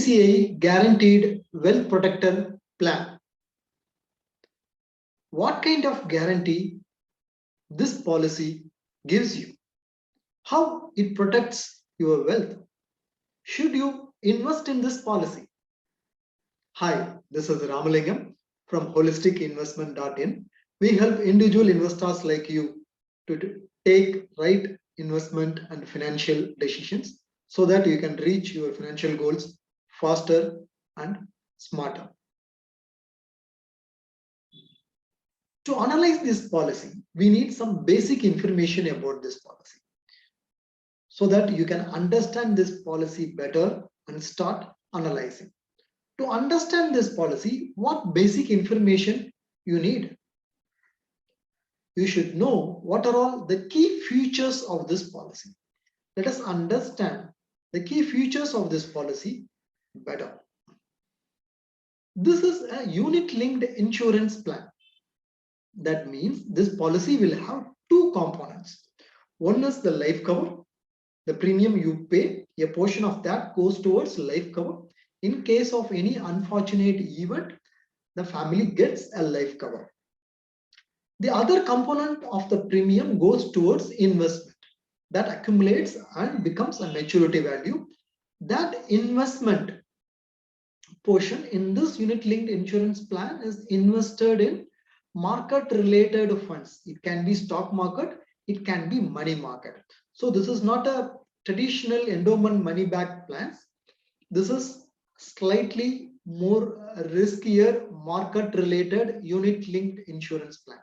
ICICI Guaranteed Wealth Protector Plan. What kind of guarantee this policy gives you? How it protects your wealth? Should you invest in this policy? Hi, this is Ramalingam from holisticinvestment.in. We help individual investors like you to take right investment and financial decisions so that you can reach your financial goals faster and smarter. To analyze this policy, we need some basic information about this policy so that you can understand this policy better and start analyzing. To understand this policy, what basic information you need? You should know what are all the key features of this policy. Let us understand the key features of this policy better. This is a unit-linked insurance plan. That means this policy will have two components. One is the life cover. The premium you pay, a portion of that goes towards life cover. In case of any unfortunate event, the family gets a life cover. The other component of the premium goes towards investment that accumulates and becomes a maturity value. That investment portion in this unit-linked insurance plan is invested in market-related funds. It can be stock market, it can be money market. So this is not a traditional endowment money-backed plans. This is slightly more riskier market-related unit-linked insurance plan.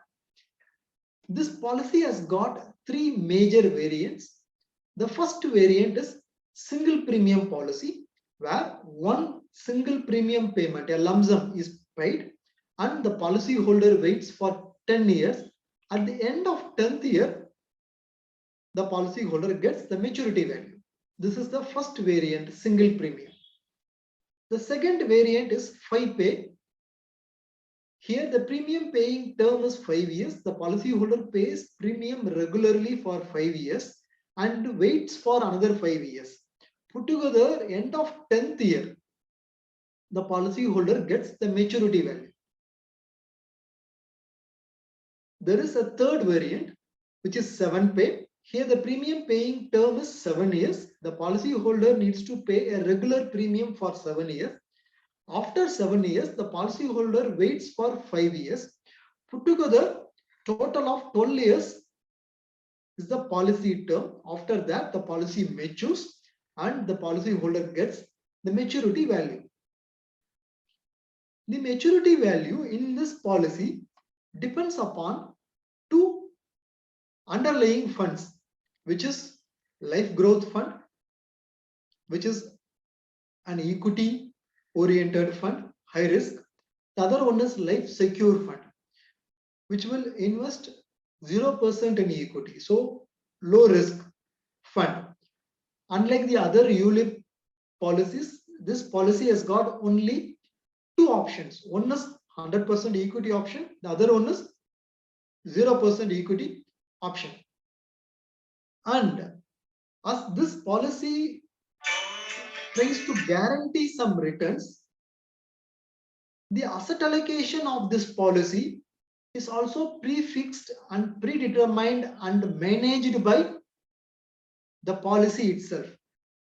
This policy has got three major variants. The first variant is single premium policy, where one single premium payment, a lump sum, is paid and the policy holder waits for 10 years. At the end of 10th year, the policy holder gets the maturity value. This is the first variant, single premium. The second variant is 5-pay. Here the premium paying term is 5 years. The policyholder pays premium regularly for 5 years and waits for another 5 years. Put together, end of 10th year, the policyholder gets the maturity value. There is a third variant, which is 7-pay. Here the premium paying term is 7 years. The policyholder needs to pay a regular premium for 7 years. After 7 years, the policyholder waits for 5 years. Put together, total of 12 years is the policy term. After that, the policy matures and the policyholder gets the maturity value. The maturity value in this policy depends upon two underlying funds, which is life growth fund, which is an equity oriented fund, high risk. The other one is life secure fund, which will invest 0% in equity, so low risk fund. Unlike the other ULIP policies, this policy has got only two options. One is 100% equity option, the other one is 0% equity option. And as this policy tries to guarantee some returns, the asset allocation of this policy is also prefixed and predetermined and managed by the policy itself.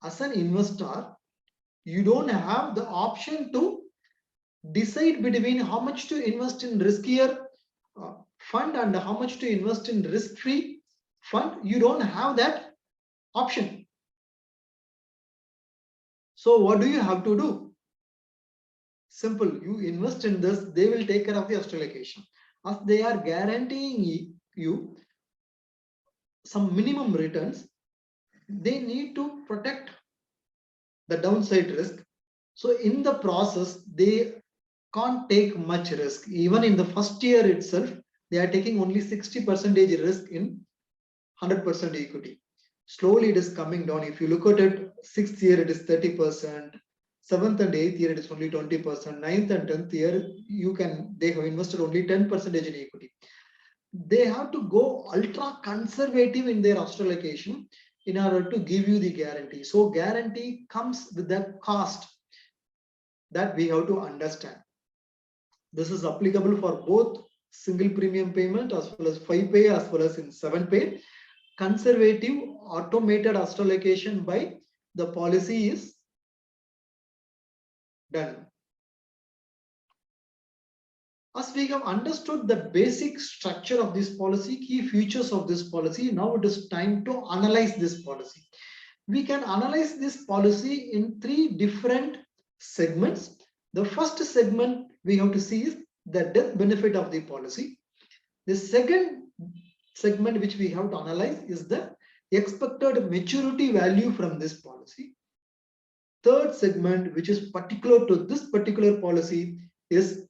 As an investor, you don't have the option to decide between how much to invest in riskier fund and how much to invest in risk-free fund. You don't have that option. So what do you have to do? Simple, you invest in this, they will take care of the asset allocation. As they are guaranteeing you some minimum returns, they need to protect the downside risk. So in the process, they can't take much risk. Even in the first year itself, they are taking only 60% risk in 100% equity. Slowly it is coming down. If you look at it, 6th year it is 30%, 7th and 8th year it is only 20%, 9th and 10th year they have invested only 10% in equity. They have to go ultra conservative in their asset allocation in order to give you the guarantee. So guarantee comes with that cost. that we have to understand. This is applicable for both single premium payment as well as 5 pay as well as in 7 pay. Conservative automated allocation by the policy is done. As we have understood the basic structure of this policy, key features of this policy, now it is time to analyze this policy. We can analyze this policy in 3 different segments. The first segment we have to see is the death benefit of the policy. The second segment which we have to analyze is the expected maturity value from this policy. Third segment, which is particular to this particular policy, is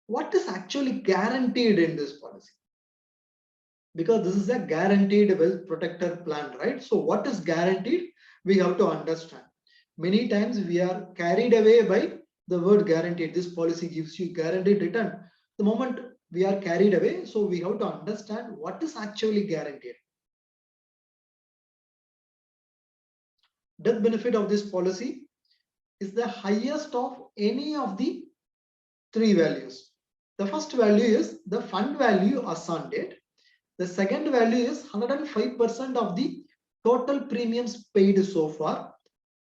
what is actually guaranteed in this policy, because this is a guaranteed wealth protector plan, right? So what is guaranteed, we have to understand. Many times we are carried away by the word guaranteed. This policy gives you guaranteed return. The moment we are carried away, so we have to understand what is actually guaranteed. Death benefit of this policy is the highest of any of the 3 values. The first value is the fund value as on date. The second value is 105% of the total premiums paid so far.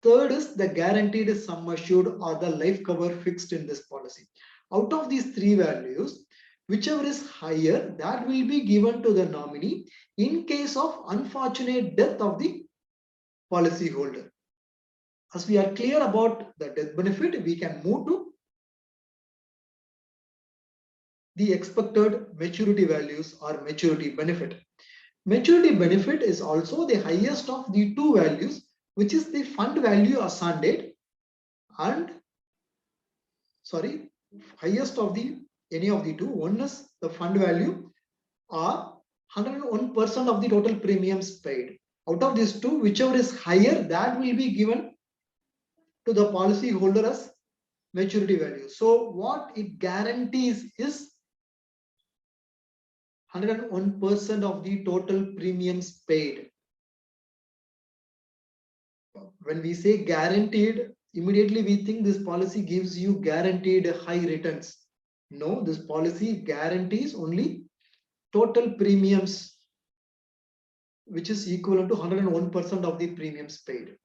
Third is the guaranteed sum assured or the life cover fixed in this policy. Out of these 3 values, whichever is higher, that will be given to the nominee in case of unfortunate death of the policy holder. As we are clear about the death benefit, we can move to the expected maturity values or maturity benefit. Maturity benefit is also the highest of the 2 values, which is the fund value as on date and highest of the any of the 2. One is the fund value or 101% of the total premiums paid. Out of these 2, whichever is higher, that will be given to the policy holder as maturity value. So what it guarantees is 101% of the total premiums paid. When we say guaranteed, immediately we think this policy gives you guaranteed high returns. No, this policy guarantees only total premiums, which is equivalent to 101% of the premiums paid.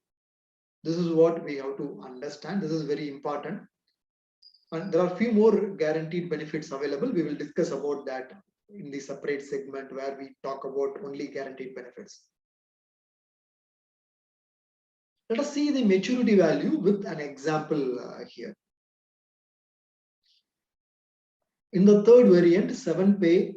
This is what we have to understand. This is very important. And there are few more guaranteed benefits available. We will discuss about that in the separate segment where we talk about only guaranteed benefits. Let us see the maturity value with an example here. In the third variant, 7-pay,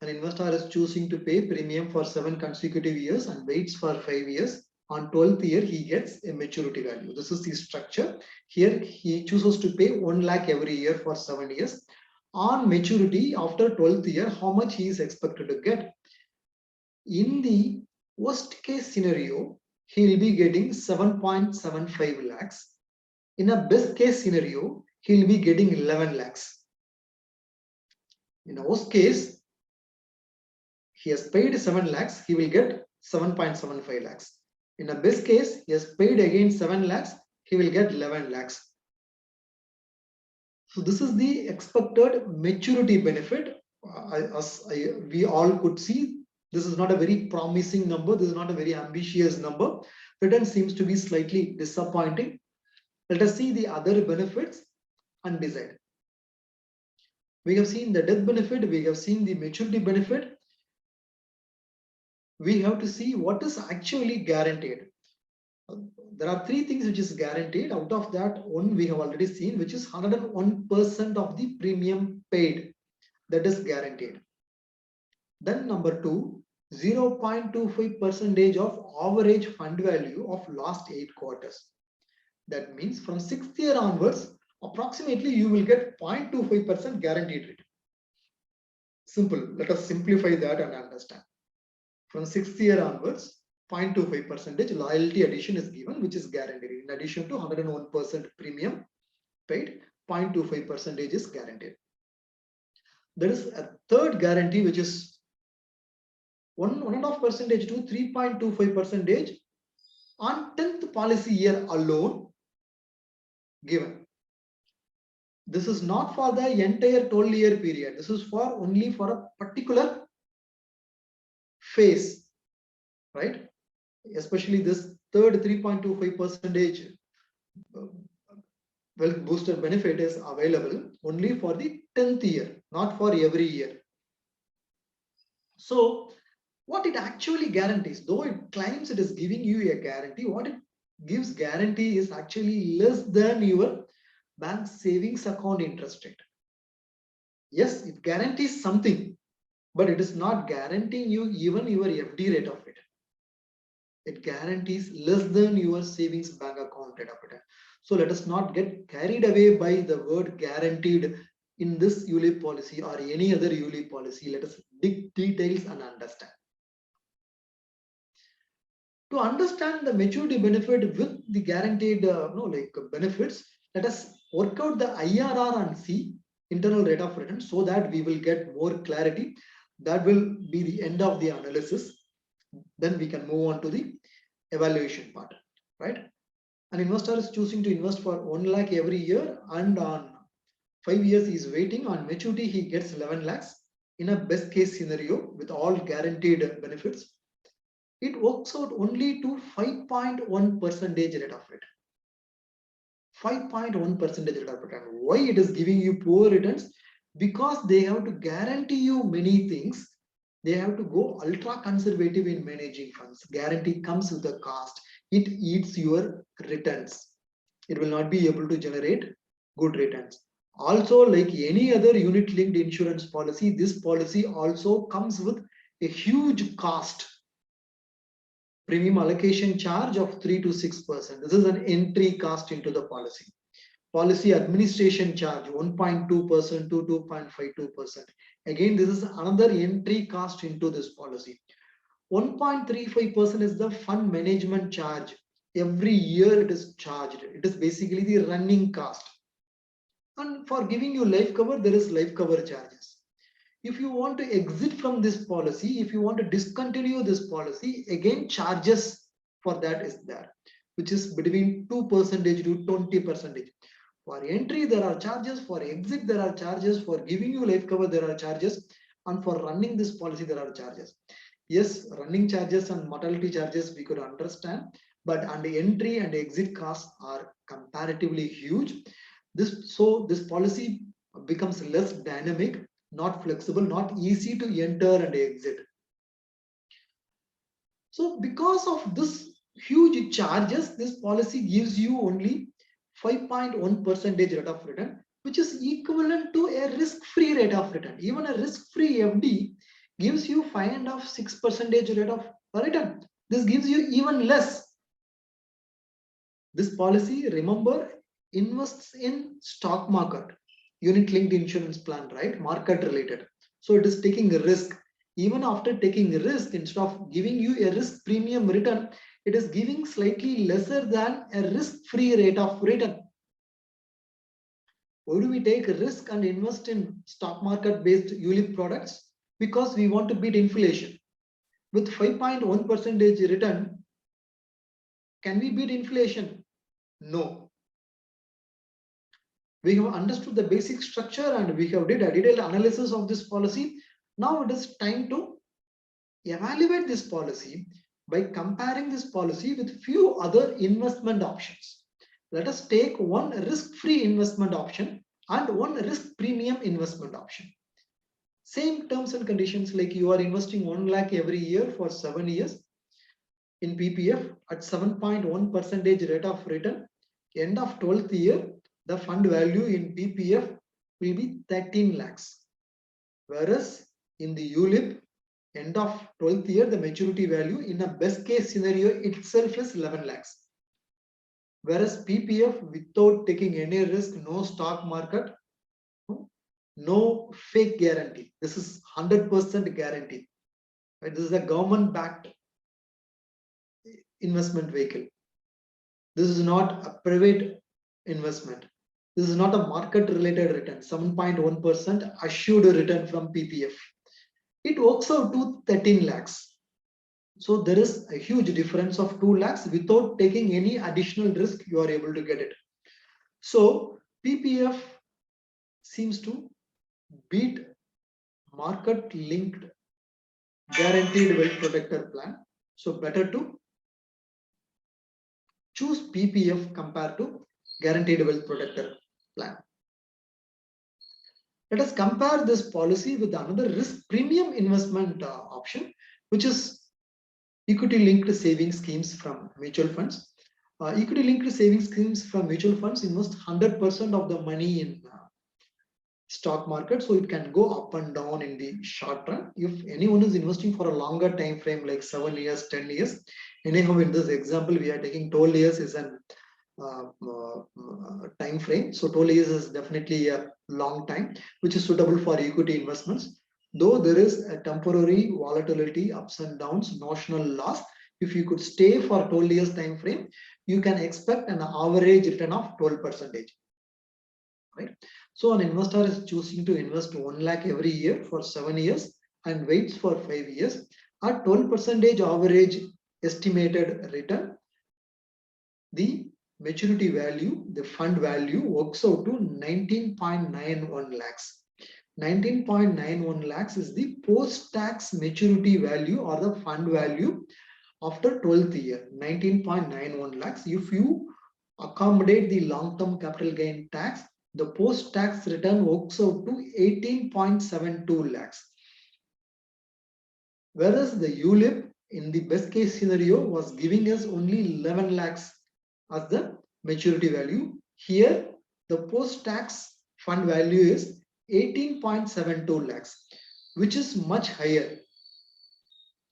an investor is choosing to pay premium for 7 consecutive years and waits for 5 years. On 12th year, he gets a maturity value. This is the structure. Here, he chooses to pay 1 lakh every year for 7 years. On maturity, after 12th year, how much he is expected to get? In the worst case scenario, he will be getting 7.75 lakhs. In a best case scenario, he will be getting 11 lakhs. In a worst case, he has paid 7 lakhs, he will get 7.75 lakhs. In a best case, he has paid again 7 lakhs, he will get 11 lakhs. So this is the expected maturity benefit. We all could see, this is not a very promising number. This is not a very ambitious number. Return seems to be slightly disappointing. Let us see the other benefits and decide. We have seen the death benefit. We have seen the maturity benefit. We have to see what is actually guaranteed. There are 3 things which is guaranteed. Out of that, one we have already seen, which is 101% of the premium paid. That is guaranteed. Then number 2, 0.25% of average fund value of last 8 quarters. That means from 6th year onwards, approximately you will get 0.25% guaranteed rate. Simple. Let us simplify that and understand. From 6th year onwards, 0.25% loyalty addition is given, which is guaranteed. In addition to 101% premium paid, 0.25% is guaranteed. There is a third guarantee, which is 1.5% to 3.25% on 10th policy year alone given. This is not for the entire 12-year period. This is for only for a particular phase, right? Especially this third 3.25 percentage wealth booster benefit is available only for the 10th year, not for every year. So what it actually guarantees, though it claims it is giving you a guarantee, what it gives guarantee is actually less than your bank savings account interest rate. Yes, it guarantees something, but it is not guaranteeing you even your FD rate of return. It guarantees less than your savings bank account rate of return. So let us not get carried away by the word guaranteed in this ULIP policy or any other ULIP policy. Let us dig details and understand. To understand the maturity benefit with the guaranteed benefits, let us work out the IRR and C, internal rate of return, so that we will get more clarity. That will be the end of the analysis. Then we can move on to the evaluation part, right? An investor is choosing to invest for 1 lakh every year, and on 5 years he is waiting. On maturity he gets 11 lakhs in a best case scenario with all guaranteed benefits. It works out only to 5.1 percentage rate of return. 5.1 percentage rate of return. Why it is giving you poor returns? Because they have to guarantee you many things. They have to go ultra conservative in managing funds. Guarantee comes with a cost. It eats your returns. It will not be able to generate good returns. Also, like any other unit linked insurance policy, this policy also comes with a huge cost. Premium allocation charge of 3 to 6%. This is an entry cost into the policy. Policy administration charge 1.2% to 2.52%. Again, this is another entry cost into this policy. 1.35% is the fund management charge. Every year it is charged. It is basically the running cost. And for giving you life cover, there is life cover charges. If you want to exit from this policy, if you want to discontinue this policy, again charges for that is there, which is between 2% to 20%. For entry there are charges, for exit there are charges, for giving you life cover there are charges, and for running this policy there are charges. Yes, running charges and mortality charges we could understand, but and the entry and exit costs are comparatively huge. This policy becomes less dynamic, not flexible, not easy to enter and exit. So because of this huge charges, this policy gives you only 5.1 percentage rate of return, which is equivalent to a risk-free rate of return. Even a risk-free FD gives you 5.5-6 percentage rate of return. This gives you even less. This policy, remember, invests in stock market, unit linked insurance plan, right? Market related. So it is taking a risk. Even after taking a risk, instead of giving you a risk premium return, it is giving slightly lesser than a risk-free rate of return. Why do we take a risk and invest in stock market based ULIP products? Because we want to beat inflation. With 5.1 percentage return, can we beat inflation? No. We have understood the basic structure and we have did a detailed analysis of this policy. Now it is time to evaluate this policy by comparing this policy with few other investment options. Let us take one risk-free investment option and one risk premium investment option. Same terms and conditions, like you are investing 1 lakh every year for 7 years in PPF at 7.1 percentage rate of return. End of 12th year, the fund value in PPF will be 13 lakhs. Whereas in the ULIP, end of 12th year, the maturity value in a best case scenario itself is 11 lakhs. Whereas PPF, without taking any risk, no stock market, no fake guarantee. This is 100% guarantee. Right? This is a government backed investment vehicle. This is not a private investment. This is not a market related return. 7.1% assured return from PPF. It works out to 13 lakhs. So there is a huge difference of 2 lakhs. Without taking any additional risk, you are able to get it. So PPF seems to beat market linked guaranteed wealth protector plan. So better to choose PPF compared to guaranteed wealth protector plan. Let us compare this policy with another risk premium investment option, which is equity linked savings schemes from mutual funds. Equity linked savings schemes from mutual funds invest 100% of the money in stock market, so it can go up and down in the short run. If anyone is investing for a longer time frame like 7 years, 10 years, anyhow in this example we are taking 12 years is an time frame. So 12 years is definitely a long time, which is suitable for equity investments. Though there is a temporary volatility, ups and downs, notional loss, if you could stay for 12 years time frame, you can expect an average return of 12%. Right? So an investor is choosing to invest 1 lakh every year for 7 years and waits for 5 years. At 12% average estimated return, the maturity value, the fund value works out to 19.91 lakhs. 19.91 lakhs is the post-tax maturity value or the fund value after 12th year. 19.91 lakhs. If you accommodate the long-term capital gain tax, the post-tax return works out to 18.72 lakhs. Whereas the ULIP in the best case scenario was giving us only 11 lakhs as the maturity value. Here, the post-tax fund value is 18.72 lakhs, which is much higher.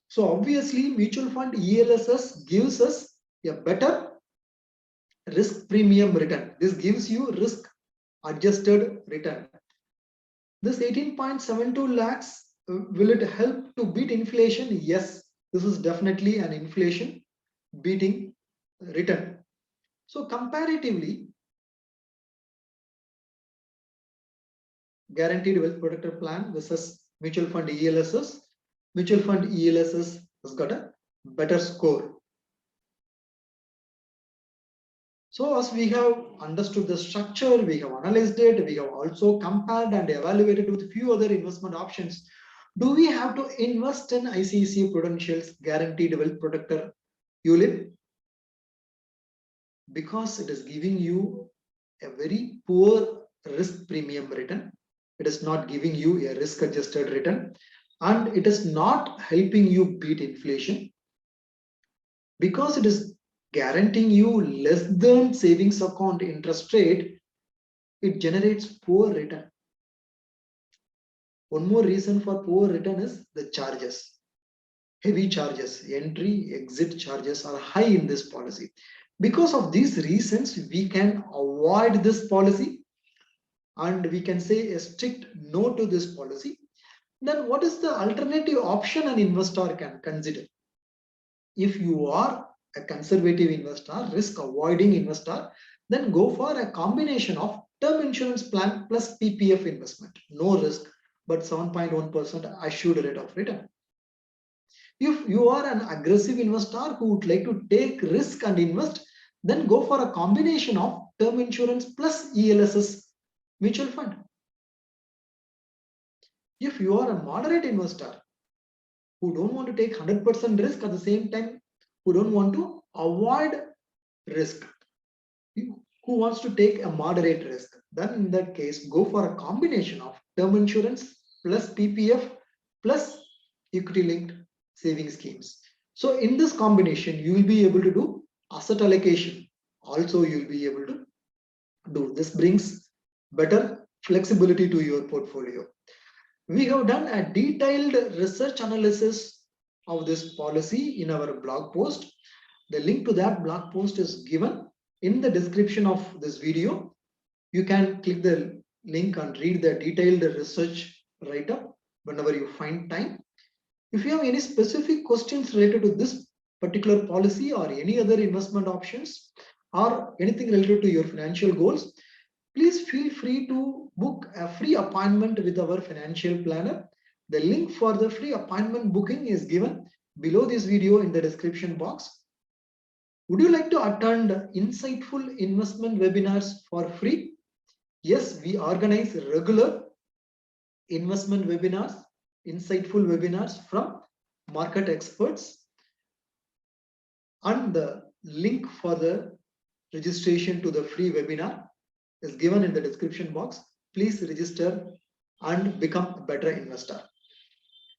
So obviously, mutual fund ELSS gives us a better risk premium return. This gives you risk adjusted return. This 18.72 lakhs, will it help to beat inflation? Yes, this is definitely an inflation beating return. So comparatively, guaranteed wealth protector plan versus mutual fund ELSS. Mutual fund ELSS has got a better score. So as we have understood the structure, we have analyzed it, we have also compared and evaluated with few other investment options. Do we have to invest in ICICI Prudential's guaranteed wealth protector ULIP? Because it is giving you a very poor risk premium return. It is not giving you a risk adjusted return, and it is not helping you beat inflation. Because it is guaranteeing you less than savings account interest rate, it generates poor return. One more reason for poor return is the charges. Heavy charges, entry, exit charges are high in this policy. Because of these reasons, we can avoid this policy and we can say a strict no to this policy. Then what is the alternative option an investor can consider? If you are a conservative investor, risk avoiding investor, then go for a combination of term insurance plan plus PPF investment. No risk, but 7.1% assured rate of return. If you are an aggressive investor who would like to take risk and invest, then go for a combination of term insurance plus ELSS mutual fund. If you are a moderate investor who don't want to take 100% risk, at the same time who don't want to avoid risk, who wants to take a moderate risk, then in that case go for a combination of term insurance plus PPF plus equity linked saving schemes. So in this combination you will be able to do asset allocation. Also you will be able to do this. Brings better flexibility to your portfolio. We have done a detailed research analysis of this policy in our blog post. The link to that blog post is given in the description of this video. You can click the link and read the detailed research write-up whenever you find time. If you have any specific questions related to this particular policy or any other investment options or anything related to your financial goals, please feel free to book a free appointment with our financial planner. The link for the free appointment booking is given below this video in the description box. Would you like to attend insightful investment webinars for free? Yes, we organize regular investment webinars, insightful webinars from market experts, and the link for the registration to the free webinar is given in the description box. Please register and become a better investor.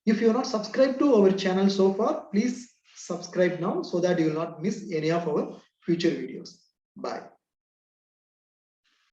If you are not subscribed to our channel so far, please subscribe now so that you will not miss any of our future videos. Bye.